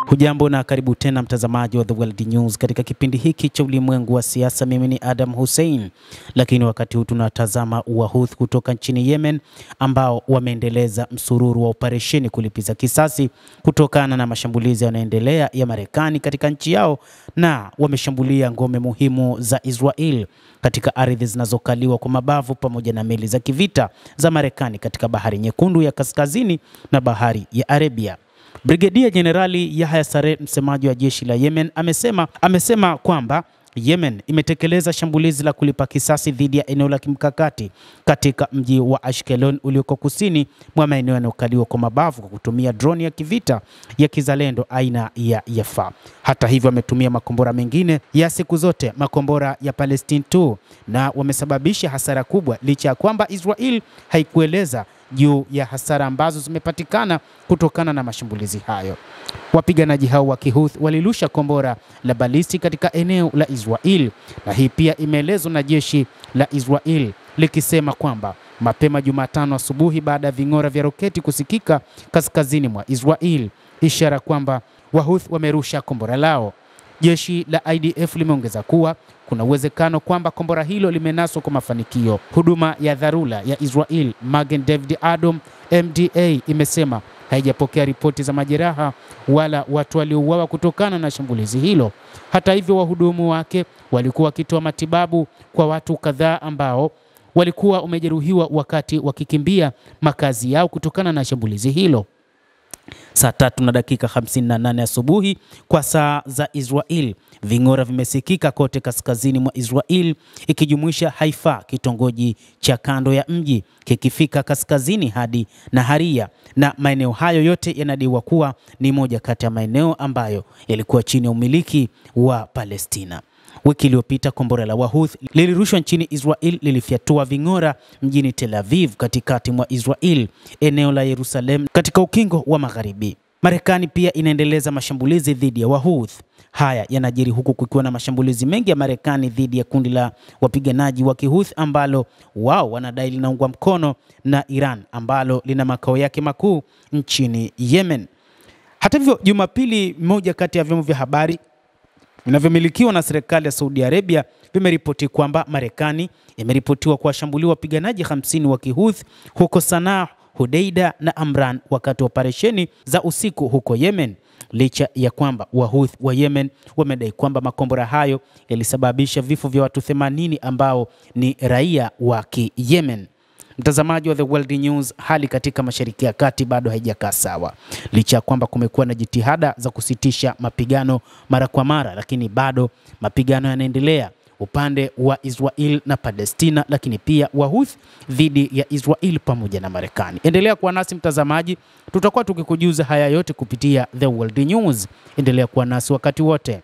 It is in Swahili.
Hujambo na karibu tena mtazamaji wa The World News katika kipindi hiki cha ulimwengu wa siasa. Mimi ni Adam Hussein, lakini wakati huu tunatazama Wahouthi kutoka nchini Yemen ambao wameendeleza msururu wa operesheni kulipiza kisasi kutokana na mashambulizi yanayoendelea ya Marekani katika nchi yao, na wameshambulia ngome muhimu za Israel katika ardhi zinazokaliwa kwa mabavu pamoja na meli za kivita za Marekani katika Bahari Nyekundu ya Kaskazini na Bahari ya Arabia. Brigedia Jenerali Yahya Saree, msemaji wa jeshi la Yemen, amesema kwamba Yemen imetekeleza shambulizi la kulipa kisasi dhidi ya eneo la kimkakati katika mji wa Ashkelon ulioko kusini mwa maeneo yanayokaliwa kwa mabavu kwa kutumia droni ya kivita ya kizalendo aina ya Yafa. Hata hivyo, wametumia makombora mengine ya siku zote, makombora ya Palestine 2, na wamesababisha hasara kubwa licha ya kwamba Israel haikueleza juu ya hasara ambazo zimepatikana kutokana na mashambulizi hayo. Wapiganaji hao wa Kihouthi walirusha kombora la balisti katika eneo la Israel, na hii pia imeelezwa na jeshi la Israel likisema kwamba mapema Jumatano asubuhi, baada ya ving'ora vya roketi kusikika kaskazini mwa Israel, ishara kwamba Wahouthi wamerusha kombora lao. Jeshi la IDF limeongeza kuwa kuna uwezekano kwamba kombora hilo limenaswa kwa mafanikio. Huduma ya dharura ya Israel, Magen David Adom MDA, imesema haijapokea ripoti za majeraha wala watu waliouawa kutokana na shambulizi hilo. Hata hivyo, wahudumu wake walikuwa wakitoa matibabu kwa watu kadhaa ambao walikuwa wamejeruhiwa wakati wakikimbia makazi yao kutokana na shambulizi hilo. Saa 3:58 asubuhi kwa saa za Israel, ving'ora vimesikika kote kaskazini mwa Israel, ikijumuisha Haifa, kitongoji cha kando ya mji, kikifika kaskazini hadi Naharia, na maeneo hayo yote yanadaiwa kuwa ni moja kati ya maeneo ambayo yalikuwa chini ya umiliki wa Palestina. Wiki iliyopita kombora la Wahouthi lilirushwa nchini Israel lilifyatua ving'ora mjini Tel Aviv, katikati mwa Israel, eneo la Yerusalem katika ukingo wa Magharibi. Marekani pia inaendeleza mashambulizi dhidi ya Wahouthi. Haya yanajiri huku kukiwa na mashambulizi mengi ya Marekani dhidi ya kundi la wapiganaji wa Kihouthi ambalo wao wanadai linaungwa mkono na Iran, ambalo lina makao yake makuu nchini Yemen. Hata hivyo, Jumapili, moja kati ya vyombo vya habari vinavyomilikiwa na serikali ya Saudi Arabia vimeripoti kwamba Marekani imeripotiwa kuwashambulia wapiganaji 50 wa Kihouthi huko Sanaa, Hudaida na Amran wakati wa operesheni za usiku huko Yemen, licha ya kwamba Wahouthi wa Yemen wamedai kwamba makombora hayo yalisababisha vifo vya watu 80 ambao ni raia wa Yemen. Mtazamaji wa The World News, hali katika Mashariki ya Kati bado haijakaa sawa. Licha ya kwamba kumekuwa na jitihada za kusitisha mapigano mara kwa mara, lakini bado mapigano yanaendelea upande wa Israel na Palestina, lakini pia Wahouthi dhidi ya Israel pamoja na Marekani. Endelea kuwa nasi mtazamaji, tutakuwa tukikujuza haya yote kupitia The World News. Endelea kuwa nasi wakati wote.